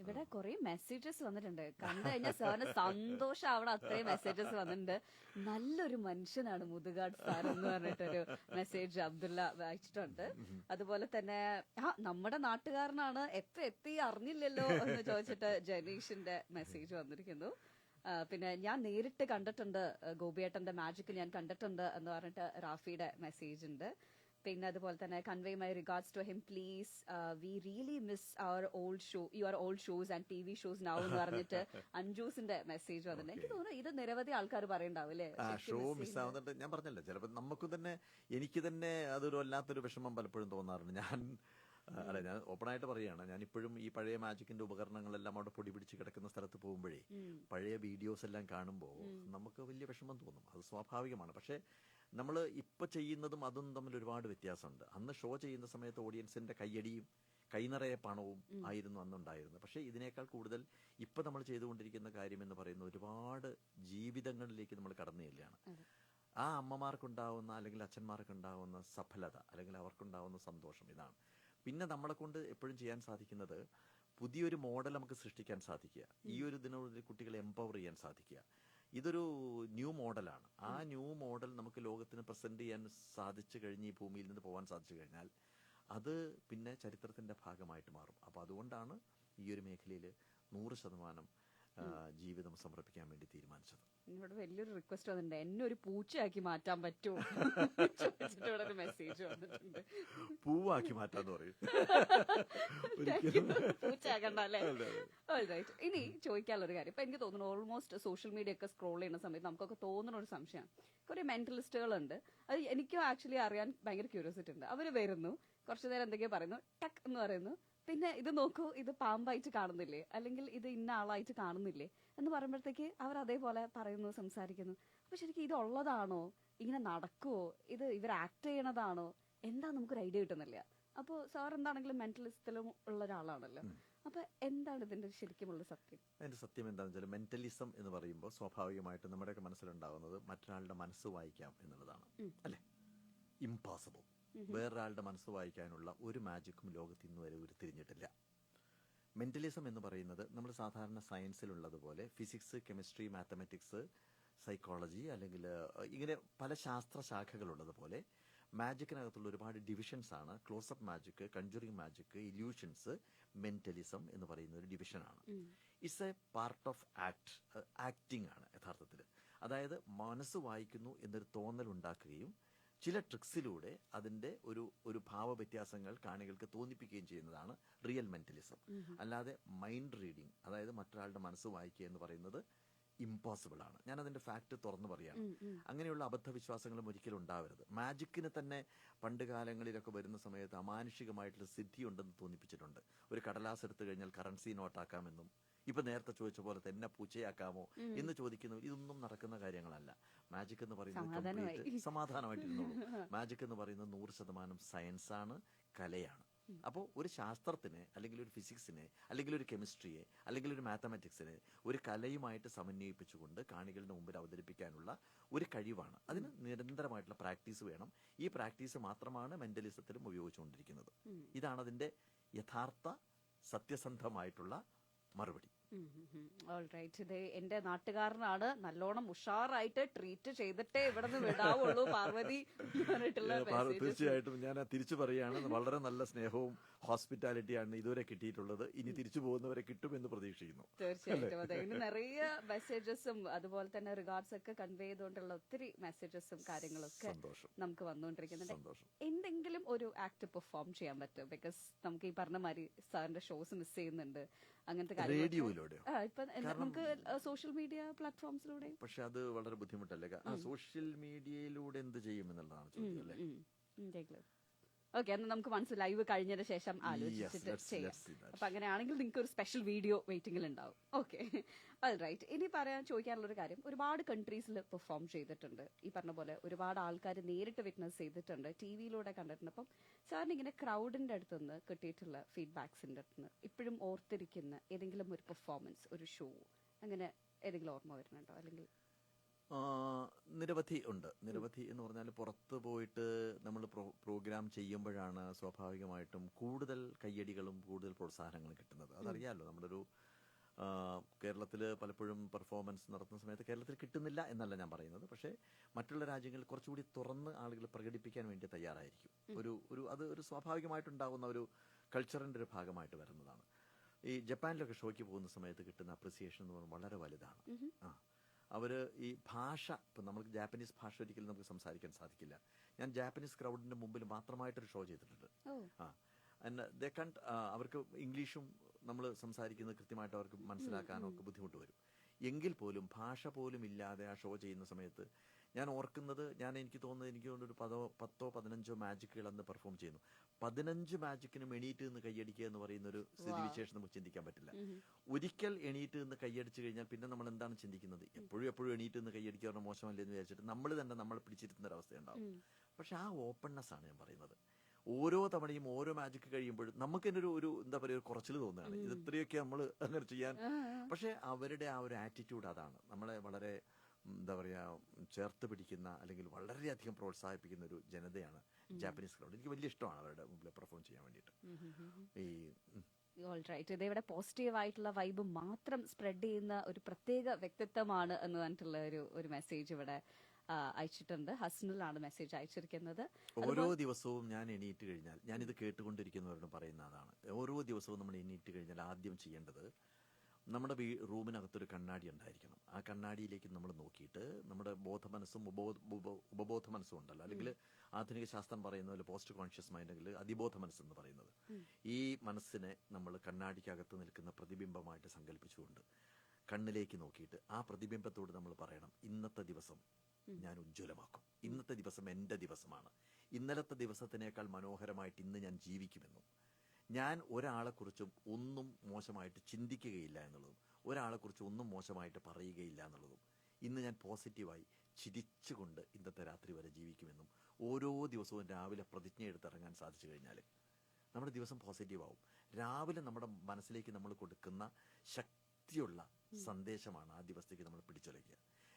ഇവിടെ കുറെ മെസ്സേജസ് വന്നിട്ടുണ്ട്. കണ്ടു കഴിഞ്ഞാൽ സാറിന് സന്തോഷം അവിടെ അത്രയും മെസ്സേജസ് വന്നിട്ടുണ്ട്. നല്ലൊരു മനുഷ്യനാണ് മുതുകാട് സാർ എന്ന് പറഞ്ഞിട്ടൊരു മെസ്സേജ് അബ്ദുള്ള വായിച്ചിട്ടുണ്ട്. അതുപോലെ തന്നെ നമ്മുടെ നാട്ടുകാരനാണ്, എപ്പോ എത്തി അറിഞ്ഞില്ലല്ലോ എന്ന് ചോദിച്ചിട്ട് ജനീഷിന്റെ മെസ്സേജ് വന്നിരിക്കുന്നു. പിന്നെ ഞാൻ നേരിട്ട് കണ്ടിട്ടുണ്ട്, ഗോപിയേട്ടന്റെ മാജിക് ഞാൻ കണ്ടിട്ടുണ്ട് എന്ന് പറഞ്ഞിട്ട് റാഫിയുടെ മെസ്സേജ് ഉണ്ട്. പിന്നെ അതുപോലെ തന്നെ convey my regards to him please, we really miss our old show, your old shows and TV shows now എന്ന് പറഞ്ഞിട്ട് അഞ്ജൂസിന്റെ മെസ്സേജ് വന്നിട്ടുണ്ട്. എനിക്ക് തോന്നുന്നു ഇത് നിരവധി ആൾക്കാർ പറയണ്ടാവും അല്ലേ, ഷോ മിസ് ആവുന്നുണ്ട്. ഞാൻ പറഞ്ഞല്ലോ, ചിലപ്പോൾ നമുക്ക് തന്നെ, എനിക്ക് തന്നെ അതൊരു വല്ലാത്തൊരു വിഷമം പലപ്പോഴും തോന്നാറുണ്ട്. ഞാൻ ഓപ്പണായിട്ട് പറയുകയാണ്, ഞാനിപ്പോഴും ഈ പഴയ മാജിക്കിന്റെ ഉപകരണങ്ങളെല്ലാം അവിടെ പൊടി പിടിച്ച് കിടക്കുന്ന സ്ഥലത്ത് പോകുമ്പോഴേ പഴയ വീഡിയോസ് എല്ലാം കാണുമ്പോൾ നമുക്ക് വലിയ വിഷമം തോന്നും. അത് സ്വാഭാവികമാണ്. പക്ഷേ നമ്മൾ ഇപ്പൊ ചെയ്യുന്നതും അതും തമ്മിൽ ഒരുപാട് വ്യത്യാസമുണ്ട്. അന്ന് ഷോ ചെയ്യുന്ന സമയത്ത് ഓഡിയൻസിന്റെ കയ്യടിയും കൈനിറയെ പണവും ആയിരുന്നു അന്നുണ്ടായിരുന്നത്. പക്ഷേ ഇതിനേക്കാൾ കൂടുതൽ ഇപ്പൊ നമ്മൾ ചെയ്തുകൊണ്ടിരിക്കുന്ന കാര്യം എന്ന് പറയുന്നത് ഒരുപാട് ജീവിതങ്ങളിലേക്ക് നമ്മൾ കടന്നു ചെല്ലുകയാണ്. ആ അമ്മമാർക്കുണ്ടാവുന്ന അല്ലെങ്കിൽ അച്ഛന്മാർക്കുണ്ടാവുന്ന സഫലത അല്ലെങ്കിൽ അവർക്കുണ്ടാവുന്ന സന്തോഷം ഇതാണ്. പിന്നെ നമ്മളെ കൊണ്ട് എപ്പോഴും ചെയ്യാൻ സാധിക്കുന്നത് പുതിയൊരു മോഡൽ നമുക്ക് സൃഷ്ടിക്കാൻ സാധിക്കുക, ഈ ഒരു ഇതിനോട് കുട്ടികളെ എംപവർ ചെയ്യാൻ സാധിക്കുക. ഇതൊരു ന്യൂ മോഡലാണ്. ആ ന്യൂ മോഡൽ നമുക്ക് ലോകത്തിന് പ്രസന്റ് ചെയ്യാൻ സാധിച്ചു കഴിഞ്ഞ് ഈ ഭൂമിയിൽ നിന്ന് പോകാൻ സാധിച്ചു കഴിഞ്ഞാൽ അത് പിന്നെ ചരിത്രത്തിന്റെ ഭാഗമായിട്ട് മാറും. അപ്പോൾ അതുകൊണ്ടാണ് ഈ ഒരു മേഖലയിൽ 100% ജീവിതം സമർപ്പിക്കാൻ വേണ്ടി തീരുമാനിച്ചത്. ഇവിടെ വലിയൊരു റിക്വസ്റ്റ് വന്നിട്ടുണ്ട്, എന്നെ ഒരു പൂച്ചയാക്കി മാറ്റാൻ പറ്റുമോ ചോദിച്ചിട്ട് ഇവിടെ ഒരു മെസ്സേജ് വന്നിട്ടുണ്ട്. പൂവാക്കി മാറ്റാന്ന് പറയും, പൂച്ചയാക്കണ്ട അല്ലേ? ഓൾറൈറ്റ്. ഇനി ചോദിക്കാനുള്ളൊരു കാര്യം, ഇപ്പൊ എനിക്ക് തോന്നുന്നു ഓൾമോസ്റ്റ് സോഷ്യൽ മീഡിയ ഒക്കെ സ്ക്രോൾ ചെയ്യുന്ന സമയത്ത് നമുക്കൊക്കെ തോന്നുന്ന ഒരു സംശയമാണ്, കുറെ മെന്റലിസ്റ്റുകളുണ്ട്, അത് എനിക്കും ആക്ച്വലി അറിയാൻ ഭയങ്കര ക്യൂരിയോസിറ്റി ഉണ്ട്. അവര് വരുന്നു, കുറച്ചു നേരം എന്തൊക്കെയോ പറയുന്നു, ടക്ക് എന്ന് പറയുന്നു, പിന്നെ ഇത് നോക്കൂ, ഇത് പാമ്പായിട്ട് കാണുന്നില്ലേ, അല്ലെങ്കിൽ ഇത് ഇന്ന ആളായിട്ട് കാണുന്നില്ലേ എന്ന് പറയുമ്പോഴത്തേക്ക് അവർ അതേപോലെ പറയുന്നു, സംസാരിക്കുന്നു. അപ്പൊ ശരിക്കും ഇത് ഉള്ളതാണോ, ഇങ്ങനെ നടക്കുവോ, ഇത് ഇവർ ആക്ട് ചെയ്യണതാണോ, എന്താ നമുക്കൊരു ഐഡിയ കിട്ടുന്നില്ല. അപ്പോൾ സാർ എന്താണെങ്കിലും മെന്റലിസത്തിലും ഉള്ള ഒരാളാണല്ലോ, അപ്പൊ എന്താണ് ഇതിന്റെ ശരിക്കുമുള്ള സത്യം? അതിന്റെ സത്യം എന്താണെന്ന് വെച്ചാൽ, മെന്റലിസം എന്ന് പറയുമ്പോൾ സ്വാഭാവികമായിട്ടും നമ്മുടെയൊക്കെ മനസ്സിലുണ്ടാവുന്നത് മറ്റൊരാളുടെ മനസ്സ് വായിക്കാം എന്നുള്ളതാണ്, അല്ലെ? ഇംപോസിബിൾ. വേറൊരാളുടെ മനസ്സ് വായിക്കാനുള്ള ഒരു മാജിക്കും ലോകത്ത് ഇന്ന് വരെ ഉരുത്തിരിഞ്ഞിട്ടില്ല. മെന്റലിസം എന്ന് പറയുന്നത് നമ്മൾ സാധാരണ സയൻസിലുള്ളതുപോലെ ഫിസിക്സ്, കെമിസ്ട്രി, മാത്തമാറ്റിക്സ്, സൈക്കോളജി അല്ലെങ്കിൽ ഇങ്ങനെ പല ശാസ്ത്ര ശാഖകളുള്ളതുപോലെ മാജിക്കിനകത്തുള്ള ഒരുപാട് ഡിവിഷൻസ് ആണ്. Close up magic, conjuring magic, illusions, mentalism എന്ന് പറയുന്ന ഒരു ഡിവിഷനാണ്. It's a part of acting ആണ് യഥാർത്ഥത്തിൽ. അതായത് മനസ്സ് വായിക്കുന്നു എന്നൊരു തോന്നൽ ഉണ്ടാക്കുകയും ചില ട്രിക്സിലൂടെ അതിന്റെ ഒരു ഭാവ വ്യത്യാസങ്ങൾ കാണികൾക്ക് തോന്നിപ്പിക്കുകയും ചെയ്യുന്നതാണ് റിയൽ മെന്റലിസം. അല്ലാതെ മൈൻഡ് റീഡിങ്, അതായത് മറ്റൊരാളുടെ മനസ്സ് വായിക്കുക എന്ന് പറയുന്നത് ഇമ്പോസിബിൾ ആണ്. ഞാൻ അതിന്റെ ഫാക്ട് തുറന്നു പറയാണ്. അങ്ങനെയുള്ള അബദ്ധവിശ്വാസങ്ങളും ഒരിക്കലും ഉണ്ടാവരുത്. മാജിക്കിന് തന്നെ പണ്ട് കാലങ്ങളിലൊക്കെ വരുന്ന സമയത്ത് അമാനുഷികമായിട്ടുള്ള സിദ്ധി ഉണ്ടെന്ന് തോന്നിപ്പിച്ചിട്ടുണ്ട്. ഒരു കടലാസ് എടുത്തു കഴിഞ്ഞാൽ കറൻസി നോട്ടാക്കാമെന്നും, ഇപ്പൊ നേരത്തെ ചോദിച്ച പോലെ തന്നെ പൂച്ചയാക്കാമോ എന്ന് ചോദിക്കുന്നു. ഇതൊന്നും നടക്കുന്ന കാര്യങ്ങളല്ല. മാജിക് എന്ന് പറയുന്നത് സമാധാനമായിട്ടിരുന്നോളൂ. മാജിക് എന്ന് പറയുന്നത് 100% സയൻസാണ്, കലയാണ്. അപ്പോൾ ഒരു ശാസ്ത്രത്തിനെ അല്ലെങ്കിൽ ഒരു ഫിസിക്സിനെ അല്ലെങ്കിൽ ഒരു കെമിസ്ട്രിയെ അല്ലെങ്കിൽ ഒരു മാത്തമാറ്റിക്സിനെ ഒരു കലയുമായിട്ട് സമന്വയിപ്പിച്ചുകൊണ്ട് കാണികളുടെ മുമ്പിൽ അവതരിപ്പിക്കാനുള്ള ഒരു കഴിവാണ്. അതിന് നിരന്തരമായിട്ടുള്ള പ്രാക്ടീസ് വേണം. ഈ പ്രാക്ടീസ് മാത്രമാണ് മെന്റലിസത്തിലും ഉപയോഗിച്ചുകൊണ്ടിരിക്കുന്നത്. ഇതാണ് അതിന്റെ യഥാർത്ഥ സത്യസന്ധമായിട്ടുള്ള മറുപടി. ഇത് എന്റെ നാട്ടുകാരനാണ്, നല്ലോണം ഉഷാറായിട്ട് ട്രീറ്റ് ചെയ്തിട്ടേ ഇവിടെ നിന്ന് വിടാവുള്ളൂ പാർവതി. തീർച്ചയായിട്ടും ഞാൻ തിരിച്ചു പറയുകയാണ്, വളരെ നല്ല സ്നേഹവും ഹോസ്പിറ്റാലിറ്റിയാണ് ഇതുവരെ കിട്ടിയിട്ടുള്ളത്. ഇനി തിരിച്ചു പോകുന്നവരെ കിട്ടുമെന്ന് പ്രതീക്ഷിക്കുന്നു. തീർച്ചയായിട്ടും അതെ. ഇനി നിറയെ മെസ്സേജസും അതുപോലെ തന്നെ റിഗാർഡ്സ് ഒക്കെ കൺവേ ചെയ്തുകൊണ്ടുള്ള ഒത്തിരി മെസ്സേജസും കാര്യങ്ങളൊക്കെ നമുക്ക് വന്നുകൊണ്ടിരിക്കുന്നുണ്ട്. എന്തെങ്കിലും ഒരു ആക്ട് പെർഫോം ചെയ്യാൻ പറ്റും? ബിക്കോസ് നമുക്ക് ഈ പറഞ്ഞ മാതിരി സാറിന്റെ ഷോസ് മിസ് ചെയ്യുന്നുണ്ട്, അങ്ങനത്തെ കാര്യങ്ങൾ ഇപ്പൊ നമുക്ക് സോഷ്യൽ മീഡിയ പ്ലാറ്റ്ഫോംസിലൂടെ. പക്ഷെ അത് വളരെ ബുദ്ധിമുട്ടല്ലേ? സോഷ്യൽ മീഡിയയിലൂടെ എന്ത് ചെയ്യും എന്നുള്ളതാണ് ചോദ്യം അല്ലേ? ഓക്കെ, എന്നാൽ നമുക്ക് മനസ്സിൽ ലൈവ് കഴിഞ്ഞതിന് ശേഷം ആലോചിച്ചിട്ട് ചെയ്യാം. അപ്പൊ അങ്ങനെയാണെങ്കിൽ നിങ്ങൾക്ക് ഒരു സ്പെഷ്യൽ വീഡിയോ വെയിറ്റിംഗിൽ ഉണ്ടാവും. Okay, right. ഇനി ചോദിക്കാനുള്ള ഒരു കാര്യം, ഒരുപാട് കൺട്രീസിൽ പെർഫോം ചെയ്തിട്ടുണ്ട്. ഈ പറഞ്ഞ പോലെ ഒരുപാട് ആൾക്കാർ നേരിട്ട് വിറ്റ്നസ് ചെയ്തിട്ടുണ്ട്, ടിവിയിലൂടെ കണ്ടിട്ടുണ്ട്. അപ്പം സാറിന് ഇങ്ങനെ ക്രൗഡിന്റെ അടുത്തുനിന്ന് കിട്ടിയിട്ടുള്ള ഫീഡ്ബാക്സിന്റെ അടുത്തുനിന്ന് ഇപ്പോഴും ഓർത്തിരിക്കുന്ന ഏതെങ്കിലും ഒരു പെർഫോമൻസ്, ഒരു ഷോ, അങ്ങനെ ഏതെങ്കിലും ഓർമ്മ വരുന്നുണ്ടോ? അല്ലെങ്കിൽ നിരവധി ഉണ്ട്. നിരവധി എന്ന് പറഞ്ഞാൽ പുറത്ത് പോയിട്ട് നമ്മൾ പ്രോഗ്രാം ചെയ്യുമ്പോഴാണ് സ്വാഭാവികമായിട്ടും കൂടുതൽ കയ്യടികളും കൂടുതൽ പ്രോത്സാഹനങ്ങളും കിട്ടുന്നത്. അതറിയാമല്ലോ, നമ്മുടെ ഒരു കേരളത്തിൽ പലപ്പോഴും പെർഫോമൻസ് നടത്തുന്ന സമയത്ത് കേരളത്തിൽ കിട്ടുന്നില്ല എന്നല്ല ഞാൻ പറയുന്നത്. പക്ഷേ മറ്റുള്ള രാജ്യങ്ങളിൽ കുറച്ചുകൂടി തുറന്ന് ആളുകൾ പ്രകടിപ്പിക്കാൻ വേണ്ടി തയ്യാറായിരിക്കും. അത് ഒരു സ്വാഭാവികമായിട്ടുണ്ടാകുന്ന ഒരു കൾച്ചറിന്റെ ഒരു ഭാഗമായിട്ട് വരുന്നതാണ്. ഈ ജപ്പാനിലൊക്കെ ഷോയ്ക്ക് പോകുന്ന സമയത്ത് കിട്ടുന്ന അപ്രിസിയേഷൻ എന്ന് പറയുന്നത് വളരെ വലുതാണ്. അവർ ഈ ഭാഷ, ഇപ്പം നമുക്ക് ജാപ്പനീസ് ഭാഷ ഒരിക്കലും നമുക്ക് സംസാരിക്കാൻ സാധിക്കില്ല. ഞാൻ ജാപ്പനീസ് ക്രൗഡിന്റെ മുമ്പിൽ മാത്രമായിട്ടൊരു ഷോ ചെയ്തിട്ടുണ്ട്. അവർക്ക് ഇംഗ്ലീഷും നമ്മൾ സംസാരിക്കുന്നത് കൃത്യമായിട്ട് അവർക്ക് മനസ്സിലാക്കാനോ ഒക്കെ ബുദ്ധിമുട്ട് വരും. എങ്കിൽ പോലും ഭാഷ പോലും ഇല്ലാതെ ആ ഷോ ചെയ്യുന്ന സമയത്ത് ഞാൻ ഓർക്കുന്നത്, എനിക്ക് തോന്നുന്നത് ഒരു 10-15 മാജിക്കുകൾ അന്ന് പെർഫോം ചെയ്യുന്നു. 15 മാജിക്കിനും എണീറ്റ് നിന്ന് കൈയടിക്കുക എന്ന് പറയുന്ന ഒരു സ്ഥിതിവിശേഷം നമുക്ക് ചിന്തിക്കാൻ പറ്റില്ല. ഒരിക്കൽ എണീറ്റ് നിന്ന് കൈയടിച്ചു കഴിഞ്ഞാൽ പിന്നെ നമ്മൾ എന്താണ് ചിന്തിക്കുന്നത്? എപ്പോഴും എണീറ്റ് നിന്ന് കൈയടിക്കുക മോശമല്ലേ എന്ന് വിചാരിച്ചിട്ട് നമ്മളെ പിടിച്ചിരുത്തുന്ന ഒരവസ്ഥയുണ്ടാവും. പക്ഷെ ആ ഓപ്പൺനെസ് ആണ് ഞാൻ പറയുന്നത്. ഓരോ തവണയും ഓരോ മാജിക് കഴിയുമ്പോഴും നമുക്ക് തന്നെ ഒരു എന്താ പറയുക, ഒരു കുറച്ചിൽ തോന്നുകയാണ്, ഇത് ഇത്രയൊക്കെ നമ്മൾ അങ്ങനെ ചെയ്യാൻ. പക്ഷെ അവരുടെ ആ ഒരു ആറ്റിറ്റ്യൂഡ് അതാണ് നമ്മളെ വളരെ എന്താ പറയാ ചേർത്ത് പിടിക്കുന്ന അല്ലെങ്കിൽ വളരെയധികം പ്രോത്സാഹിപ്പിക്കുന്ന ഒരു ജനതയാണ് ജാപ്പനീസ് ക്രൗഡ്. എനിക്ക് വലിയ ഇഷ്ടമാണ് അവരുടെ മുമ്പിൽ പെർഫോം ചെയ്യാൻ വേണ്ടിയിട്ട്. ഇതേവിടെ പോസിറ്റീവ് ആയിട്ടുള്ള വൈബ് മാത്രം സ്പ്രെഡ് ചെയ്യുന്ന ഒരു പ്രത്യേക വ്യക്തിത്വമാണ് എന്ന് പറഞ്ഞിട്ടുള്ള ഒരു മെസ്സേജ് ഇവിടെ അയച്ചിട്ടുണ്ട്. ഹസ്നലാണ് മെസ്സേജ് അയച്ചിരിക്കുന്നത്. ഓരോ ദിവസവും ഞാൻ എണീറ്റ് കഴിഞ്ഞാൽ, ഞാനിത് കേട്ടുകൊണ്ടിരിക്കുന്നവരോട് പറയുന്ന അതാണ്, ഓരോ ദിവസവും നമ്മൾ എണീറ്റ് കഴിഞ്ഞാൽ ആദ്യം ചെയ്യേണ്ടത് നമ്മുടെ റൂമിനകത്തൊരു കണ്ണാടി ഉണ്ടായിരിക്കണം. ആ കണ്ണാടിയിലേക്ക് നമ്മൾ നോക്കിയിട്ട് നമ്മുടെ ബോധമനസ്സും ഉപബോധ മനസ്സും ഉണ്ടല്ലോ, അല്ലെങ്കിൽ ആധുനിക ശാസ്ത്രം പറയുന്ന പോലെ പോസ്റ്റ് കോൺഷ്യസ് മൈൻഡ് അല്ലെങ്കിൽ അതിബോധ മനസ്സെന്ന് പറയുന്നത്, ഈ മനസ്സിനെ നമ്മൾ കണ്ണാടിക്കകത്ത് നിൽക്കുന്ന പ്രതിബിംബമായിട്ട് സങ്കല്പിച്ചുകൊണ്ട് കണ്ണിലേക്ക് നോക്കിയിട്ട് ആ പ്രതിബിംബത്തോട് നമ്മൾ പറയണം, ഇന്നത്തെ ദിവസം ഞാൻ ഉജ്ജ്വലമാക്കും, ഇന്നത്തെ ദിവസം എൻ്റെ ദിവസമാണ്, ഇന്നലത്തെ ദിവസത്തിനേക്കാൾ മനോഹരമായിട്ട് ഇന്ന് ഞാൻ ജീവിക്കുമെന്നും, ഞാൻ ഒരാളെക്കുറിച്ചും ഒന്നും മോശമായിട്ട് ചിന്തിക്കുകയില്ല എന്നുള്ളതും ഒരാളെക്കുറിച്ച് ഒന്നും മോശമായിട്ട് പറയുകയില്ല എന്നുള്ളതും, ഇന്ന് ഞാൻ പോസിറ്റീവായി ചിരിച്ചുകൊണ്ട് ഇന്നത്തെ രാത്രി വരെ ജീവിക്കുമെന്നും ഓരോ ദിവസവും രാവിലെ പ്രതിജ്ഞ എടുത്തിറങ്ങാൻ സാധിച്ചു കഴിഞ്ഞാൽ നമ്മുടെ ദിവസം പോസിറ്റീവ് ആവും. രാവിലെ നമ്മുടെ മനസ്സിലേക്ക് നമ്മൾ കൊടുക്കുന്ന ശക്തിയുള്ള സന്ദേശമാണ് ആ ദിവസത്തേക്ക് നമ്മൾ പിടിച്ചുലയ്ക്കുക.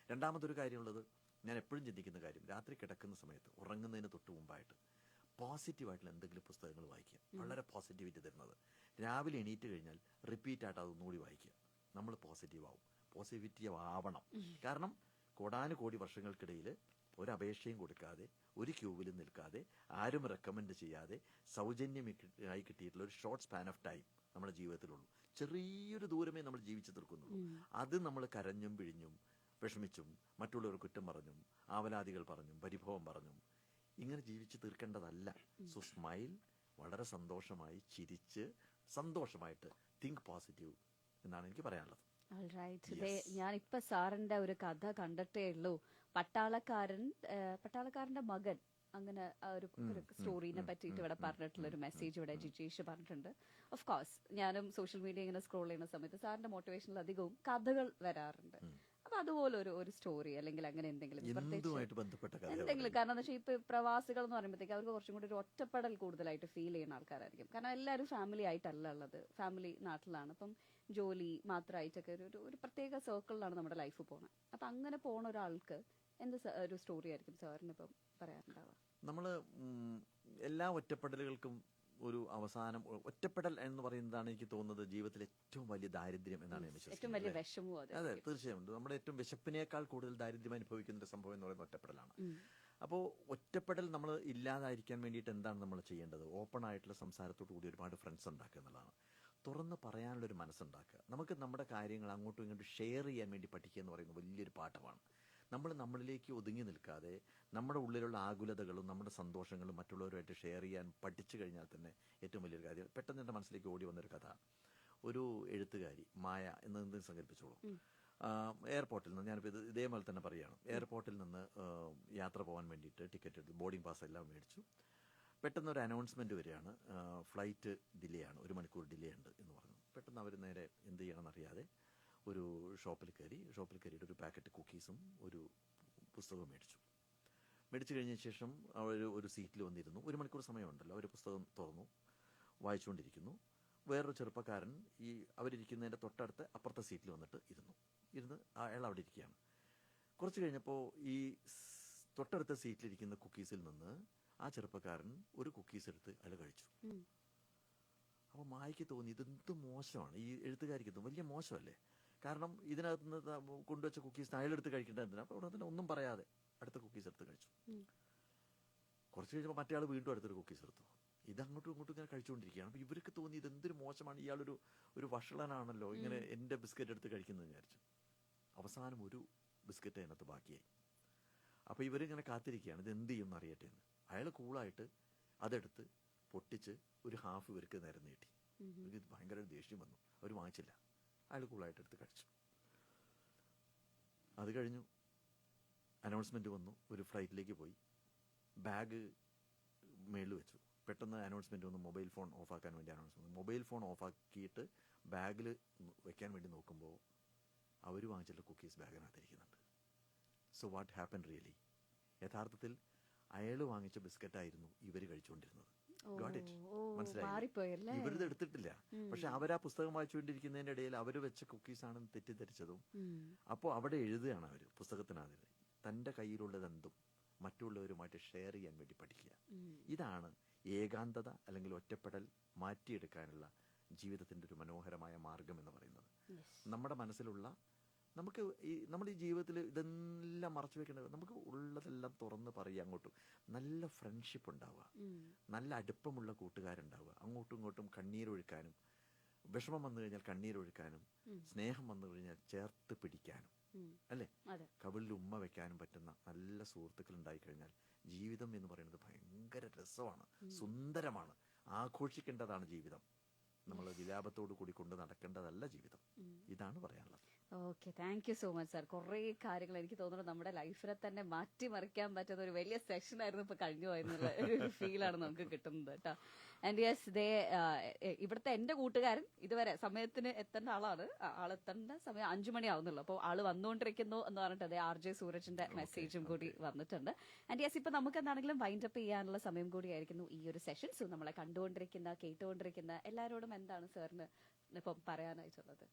രണ്ടാമതൊരു കാര്യമുള്ളത്, ഞാൻ എപ്പോഴും ചിന്തിക്കുന്ന കാര്യം, രാത്രി കിടക്കുന്ന സമയത്ത് ഉറങ്ങുന്നതിന് തൊട്ട് മുമ്പായിട്ട് പോസിറ്റീവായിട്ടുള്ള എന്തെങ്കിലും പുസ്തകങ്ങൾ വായിക്കുക, വളരെ പോസിറ്റിവിറ്റി തരുന്നത്. രാവിലെ എണീറ്റ് കഴിഞ്ഞാൽ റിപ്പീറ്റായിട്ട് അതൊന്നുകൂടി വായിക്കുക. നമ്മൾ പോസിറ്റീവ് ആവും, പോസിറ്റിവ് ആവണം. കാരണം കോടാനുകോടി വർഷങ്ങൾക്കിടയിൽ ഒരപേക്ഷയും കൊടുക്കാതെ, ഒരു ക്യൂവിലും നിൽക്കാതെ, ആരും റെക്കമെൻഡ് ചെയ്യാതെ സൗജന്യമായി കിട്ടിയിട്ടുള്ള ഒരു ഷോർട്ട് സ്പാൻ ഓഫ് ടൈം നമ്മുടെ ജീവിതത്തിലുള്ളൂ. ചെറിയൊരു ദൂരമേ നമ്മൾ ജീവിച്ചു തീർക്കുന്നുള്ളൂ. അത് നമ്മൾ കരഞ്ഞും പിഴിഞ്ഞും വിഷമിച്ചും മറ്റുള്ളവർ കുറ്റം പറഞ്ഞും ആവലാതികൾ പറഞ്ഞും പരിഭവം പറഞ്ഞും ഇങ്ങനെ ജീവിച്ചു തീർക്കേണ്ടതല്ല. സോ സ്മൈൽ, വളരെ സന്തോഷമായി ചിരിച്ച് സന്തോഷമായിട്ട് തിങ്ക് പോസിറ്റീവ് എന്നാണ് എനിക്ക് പറയാനുള്ളത്. ഞാനിപ്പോ സാറിന്റെ ഒരു കഥ കണ്ടിട്ടേ ഉള്ളൂ. പട്ടാളക്കാരന്റെ മകൻ, അങ്ങനെ ഒരു സ്റ്റോറീനെ പറ്റിയിട്ട് ഇവിടെ പറഞ്ഞിട്ടുള്ള ഒരു മെസ്സേജ് ഇവിടെ ജിജീഷ് പറഞ്ഞിട്ടുണ്ട്. ഓഫ് കോഴ്സ് ഞാനും സോഷ്യൽ മീഡിയ ഇങ്ങനെ സ്ക്രോൾ ചെയ്യുന്ന സമയത്ത് സാറിന്റെ മോട്ടിവേഷനിൽ അധികവും കഥകൾ വരാറുണ്ട്. അപ്പൊ അതുപോലെ ഒരു സ്റ്റോറി അല്ലെങ്കിൽ അങ്ങനെ എന്തെങ്കിലും എന്തെങ്കിലും, കാരണം എന്താ വെച്ചാൽ ഇപ്പൊ പ്രവാസികൾ എന്ന് പറയുമ്പോഴത്തേക്ക് അവർക്ക് കുറച്ചും കൂടി ഒരു ഒറ്റപ്പെടൽ കൂടുതലായിട്ട് ഫീൽ ചെയ്യുന്ന ആൾക്കാരായിരിക്കും. കാരണം എല്ലാവരും ഫാമിലി ആയിട്ടല്ല ഉള്ളത്, ഫാമിലി നാട്ടിലാണ്. അപ്പം ജോലി മാത്രമായിട്ടൊക്കെ ഒരു പ്രത്യേക സർക്കിളിലാണ് നമ്മുടെ ലൈഫ് പോകുന്നത്. അപ്പൊ അങ്ങനെ പോണ ഒരാൾക്ക് എന്ത് ഒരു സ്റ്റോറി ആയിരിക്കും സാറിന് ഇപ്പം പറയാറുണ്ടാവുക? നമ്മൾ എല്ലാ ഒറ്റപ്പെടലുകൾക്കും ഒരു അവസാനം, ഒറ്റപ്പെടൽ എന്ന് പറയുന്നതാണ് എനിക്ക് തോന്നുന്നത് ജീവിതത്തിൽ ഏറ്റവും വലിയ ദാരിദ്ര്യം എന്നാണ് ഞാൻ വിശ്വസിക്കുന്നത്. അതെ, തീർച്ചയായും നമ്മുടെ ഏറ്റവും വിശപ്പിനേക്കാൾ കൂടുതൽ ദാരിദ്ര്യം അനുഭവിക്കുന്ന സംഭവം എന്ന് പറയുന്നത് ഒറ്റപ്പെടലാണ്. അപ്പോൾ ഒറ്റപ്പെടൽ നമ്മൾ ഇല്ലാതായിരിക്കാൻ വേണ്ടിയിട്ട് എന്താണ് നമ്മൾ ചെയ്യേണ്ടത്? ഓപ്പൺ ആയിട്ടുള്ള സംസാരത്തോടു കൂടി ഒരുപാട് ഫ്രണ്ട്സ് ഉണ്ടാക്കുക എന്നുള്ളതാണ്. തുറന്ന് പറയാനുള്ളൊരു മനസ്സുണ്ടാക്കുക. നമുക്ക് നമ്മുടെ കാര്യങ്ങൾ അങ്ങോട്ടും ഇങ്ങോട്ടും ഷെയർ ചെയ്യാൻ വേണ്ടി പഠിക്കുക എന്ന് പറയുന്നത് വലിയൊരു പാഠമാണ്. നമ്മൾ നമ്മളിലേക്ക് ഒതുങ്ങി നിൽക്കാതെ നമ്മുടെ ഉള്ളിലുള്ള ആകുലതകളും നമ്മുടെ സന്തോഷങ്ങളും മറ്റുള്ളവരുമായിട്ട് ഷെയർ ചെയ്യാൻ പഠിച്ചു കഴിഞ്ഞാൽ തന്നെ ഏറ്റവും വലിയൊരു കാര്യം. പെട്ടെന്ന് എൻ്റെ മനസ്സിലേക്ക് ഓടി വന്നൊരു കഥ, ഒരു എഴുത്തുകാരി മായ എന്നതെന്തും സങ്കല്പിച്ചോളൂ. എയർപോർട്ടിൽ നിന്ന്, ഞാനിപ്പോൾ ഇതേപോലെ തന്നെ പറയുകയാണ്, എയർപോർട്ടിൽ നിന്ന് യാത്ര പോകാൻ വേണ്ടിയിട്ട് ടിക്കറ്റ് എടുത്ത് ബോർഡിംഗ് പാസ് എല്ലാം മേടിച്ചു. പെട്ടെന്ന് ഒരു അനൗൺസ്മെൻറ്റ് വരികയാണ്, ഫ്ലൈറ്റ് ഡിലേ ആണ്, 1 മണിക്കൂർ ഡിലേ ഉണ്ട് എന്ന് പറഞ്ഞു. പെട്ടെന്ന് അവർ നേരെ എന്ത് ചെയ്യണമെന്നറിയാതെ ഒരു ഷോപ്പിൽ കയറിയിട്ട് ഒരു പാക്കറ്റ് കുക്കീസും ഒരു പുസ്തകവും മേടിച്ചു കഴിഞ്ഞ ശേഷം അവർ ഒരു സീറ്റിൽ വന്നിരുന്നു. 1 മണിക്കൂർ സമയമുണ്ടല്ലോ, അവർ പുസ്തകം തുറന്നു വായിച്ചുകൊണ്ടിരിക്കുന്നു. വേറൊരു ചെറുപ്പക്കാരൻ ഈ അവരിയ്ക്കുന്നതിൻ്റെ തൊട്ടടുത്ത് അപ്പുറത്തെ സീറ്റിൽ വന്നിട്ട് ഇരുന്ന് അയാൾ അവിടെ ഇരിക്കുകയാണ്. കുറച്ച് കഴിഞ്ഞപ്പോൾ ഈ തൊട്ടടുത്ത സീറ്റിലിരിക്കുന്ന കുക്കീസിൽ നിന്ന് ആ ചെറുപ്പക്കാരൻ ഒരു കുക്കീസ് എടുത്ത് അയാൾ കഴിച്ചു. അപ്പോൾ മായയ്ക്ക് തോന്നി ഇതെന്ത് മോശമാണ്, ഈ എഴുത്തുകാരിക്ക് വലിയ മോശമല്ലേ. കാരണം ഇതിനകത്ത് നിന്ന് കൊണ്ടുവച്ച കുക്കീസ് അയാളെടുത്ത് കഴിക്കേണ്ടത് എന്തിനാ? അപ്പോൾ അവിടെ തന്നെ ഒന്നും പറയാതെ അടുത്ത കുക്കീസ് എടുത്ത് കഴിച്ചു. കുറച്ച് കഴിഞ്ഞപ്പോൾ മറ്റേ ആൾ വീണ്ടും അടുത്തൊരു കുക്കീസ് എടുത്തു. ഇതങ്ങോട്ടും ഇങ്ങോട്ടും ഇങ്ങനെ കഴിച്ചുകൊണ്ടിരിക്കുകയാണ്. അപ്പോൾ ഇവർക്ക് തോന്നി ഇതെന്തൊരു മോശമാണ്, ഇയാളൊരു വഷളനാണല്ലോ ഇങ്ങനെ എൻ്റെ ബിസ്ക്കറ്റ് എടുത്ത് കഴിക്കുന്നത് വിചാരിച്ചു. അവസാനം ഒരു ബിസ്ക്കറ്റ് അതിനകത്ത് ബാക്കിയായി. അപ്പോൾ ഇവരിങ്ങനെ കാത്തിരിക്കുകയാണ് ഇത് എന്ത് ചെയ്യുമെന്ന് അറിയട്ടെ എന്ന്. അയാൾ കൂളായിട്ട് അതെടുത്ത് പൊട്ടിച്ച് ഒരു ഹാഫ് ഇവർക്ക് നേരെ നീട്ടി. ഇവർക്ക് ഭയങ്കര ദേഷ്യം വന്നു, അവർ വാങ്ങിച്ചില്ല. അയാൾ കൂളായിട്ട് എടുത്ത് കഴിച്ചു. അത് കഴിഞ്ഞു, അനൗൺസ്മെൻറ്റ് വന്നു, ഒരു ഫ്ലൈറ്റിലേക്ക് പോയി, ബാഗ് മേളിൽ വെച്ചു. പെട്ടെന്ന് അനൗൺസ്മെൻറ്റ് വന്നു, മൊബൈൽ ഫോൺ ഓഫാക്കാൻ വേണ്ടി അനൗൺസ്മെൻറ്റ്. മൊബൈൽ ഫോൺ ഓഫാക്കിയിട്ട് ബാഗിൽ വെക്കാൻ വേണ്ടി നോക്കുമ്പോൾ അവർ വാങ്ങിച്ചിട്ടുള്ള കുക്കീസ് ബാഗിനകത്തിരിക്കുന്നുണ്ട്. So what happen really? യഥാർത്ഥത്തിൽ അയാൾ വാങ്ങിച്ച ബിസ്ക്കറ്റായിരുന്നു ഇവർ കഴിച്ചുകൊണ്ടിരുന്നത്. മനസ്സിലായി? ഇവരിത് എടുത്തിട്ടില്ല, പക്ഷെ അവരാ പുസ്തകം വായിച്ചുകൊണ്ടിരിക്കുന്നതിന്റെ ഇടയിൽ അവർ വെച്ച കുക്കീസാണെന്ന് തെറ്റിദ്ധരിച്ചതും. അപ്പോൾ അവിടെ എഴുതുകയാണ് അവർ പുസ്തകത്തിനകത്ത്, തൻ്റെ കയ്യിലുള്ളതെന്തും മറ്റുള്ളവരുമായിട്ട് ഷെയർ ചെയ്യാൻ വേണ്ടി പഠിക്കുക. ഇതാണ് ഏകാന്തത അല്ലെങ്കിൽ ഒറ്റപ്പെടൽ മാറ്റിയെടുക്കാനുള്ള ജീവിതത്തിന്റെ ഒരു മനോഹരമായ മാർഗം എന്ന് പറയുന്നത്. നമ്മുടെ മനസ്സിലുള്ള നമ്മുടെ ഈ ജീവിതത്തിൽ ഇതെല്ലാം മറച്ചു വെക്കേണ്ടത്, നമുക്ക് ഉള്ളതെല്ലാം തുറന്ന് പറയുക. അങ്ങോട്ടും നല്ല ഫ്രണ്ട്ഷിപ്പ് ഉണ്ടാവുക, നല്ല അടുപ്പമുള്ള കൂട്ടുകാരുണ്ടാവുക, അങ്ങോട്ടും ഇങ്ങോട്ടും കണ്ണീരൊഴുക്കാനും, വിഷമം വന്നു കഴിഞ്ഞാൽ കണ്ണീരൊഴുക്കാനും, സ്നേഹം വന്നു കഴിഞ്ഞാൽ ചേർത്ത് പിടിക്കാനും, അല്ലേ, കവിളിൽ ഉമ്മ വെക്കാനും പറ്റുന്ന നല്ല സുഹൃത്തുക്കൾ ഉണ്ടായിക്കഴിഞ്ഞാൽ ജീവിതം എന്ന് പറയുന്നത് ഭയങ്കര രസമാണ്, സുന്ദരമാണ്, ആഘോഷിക്കേണ്ടതാണ് ജീവിതം. നമ്മൾ വിലാപത്തോടു കൂടി കൊണ്ട് നടക്കേണ്ടതല്ല ജീവിതം. ഇതാണ് പറയാനുള്ളത്. Okay, thank you so much sir. കുറേ കാര്യങ്ങൾ എനിക്ക് തോന്നുന്നു നമ്മുടെ ലൈഫിനെ തന്നെ മാറ്റിമറിക്കാൻ പറ്റുന്ന ഒരു വലിയ സെഷൻ ആയിരുന്നു ഇപ്പൊ കഴിഞ്ഞു പോയെന്നുള്ള ഒരു ഫീലാണ് നമുക്ക് കിട്ടുന്നത് കേട്ടോ. ആൻഡ് യെസ്, ഇവിടുത്തെ എന്റെ കൂട്ടുകാരൻ ഇതുവരെ സമയത്തിന് എത്തേണ്ട ആളാണ്. ആളെത്തേണ്ട സമയം 5 മണി ആവുന്നുള്ളൂ. അപ്പോൾ ആള് വന്നുകൊണ്ടിരിക്കുന്നു എന്ന് പറഞ്ഞിട്ട് അതേ RJ സൂരജിന്റെ മെസ്സേജും കൂടി വന്നിട്ടുണ്ട്. ആൻഡ് യെസ്, ഇപ്പൊ നമുക്ക് എന്താണെങ്കിലും വൈൻഡ് അപ്പ് ചെയ്യാനുള്ള സമയം കൂടിയായിരിക്കുന്നു ഈ ഒരു സെഷൻ. സോ നമ്മളെ കണ്ടുകൊണ്ടിരിക്കുന്ന കേട്ടുകൊണ്ടിരിക്കുന്ന എല്ലാവരോടും എന്താണ് സാറിന് ഇപ്പം പറയാനായിട്ടുള്ളത്?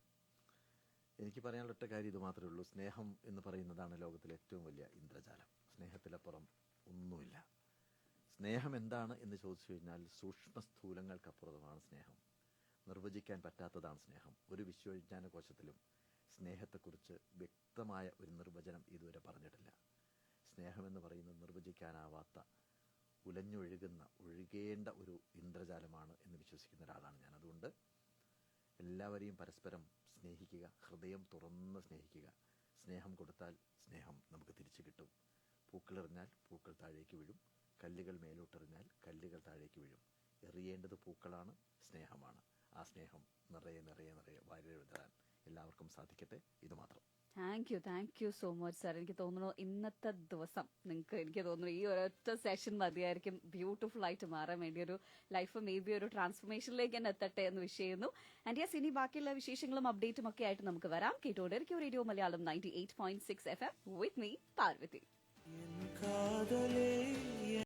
എനിക്ക് പറയാനുള്ള ഒറ്റ കാര്യം ഇത് മാത്രമേ ഉള്ളൂ. സ്നേഹം എന്ന് പറയുന്നതാണ് ലോകത്തിലെ ഏറ്റവും വലിയ ഇന്ദ്രജാലം. സ്നേഹത്തിലപ്പുറം ഒന്നുമില്ല. സ്നേഹം എന്താണ് എന്ന് ചോദിച്ചു കഴിഞ്ഞാൽ സൂക്ഷ്മ സ്ഥൂലങ്ങൾക്കപ്പുറമാണ് സ്നേഹം. നിർവചിക്കാൻ പറ്റാത്തതാണ് സ്നേഹം. ഒരു വിശ്വവിജ്ഞാന കോശത്തിലും സ്നേഹത്തെക്കുറിച്ച് വ്യക്തമായ ഒരു നിർവചനം ഇതുവരെ പറഞ്ഞിട്ടില്ല. സ്നേഹമെന്ന് പറയുന്നത് നിർവചിക്കാനാവാത്ത, ഒഴുകേണ്ട ഒരു ഇന്ദ്രജാലമാണ് എന്ന് വിശ്വസിക്കുന്ന ഒരാളാണ് ഞാൻ. അതുകൊണ്ട് എല്ലാവരെയും പരസ്പരം സ്നേഹിക്കുക, ഹൃദയം തുറന്ന് സ്നേഹിക്കുക. സ്നേഹം കൊടുത്താൽ സ്നേഹം നമുക്ക് തിരിച്ചു കിട്ടും. പൂക്കളെറിഞ്ഞാൽ പൂക്കൾ താഴേക്ക് വീഴും, കല്ലുകൾ മേലോട്ടെറിഞ്ഞാൽ കല്ലുകൾ താഴേക്ക് വീഴും. എറിയേണ്ടത് പൂക്കളാണ്, സ്നേഹമാണ്. ആ സ്നേഹം നിറയെ നിറയെ നിറയെ വാരി വിതറാൻ എല്ലാവർക്കും സാധിക്കട്ടെ. ഇത് മാത്രം. Thank you so much sir. എനിക്ക് തോന്നുന്നു ഇന്നത്തെ ദിവസം എനിക്ക് തോന്നുന്നു ഈ ഒരൊറ്റ സെഷൻ മതിയായിരിക്കും ബ്യൂട്ടിഫുൾ ആയിട്ട് മാറാൻ വേണ്ടി. ഒരു ലൈഫ് മേ ബി ഒരു ട്രാൻസ്ഫോർമേഷനിലേക്ക് തന്നെ എത്തട്ടെ എന്ന് വിഷ് ചെയ്യുന്നു. ആൻഡ് യെസ്, ഇനി ബാക്കിയുള്ള വിശേഷങ്ങളും അപ്ഡേറ്റും ഒക്കെ ആയിട്ട് നമുക്ക് വരാം. കേട്ടോണ്ടിരിക്കും radio Malayalam 98.6 FM with me Parvathi.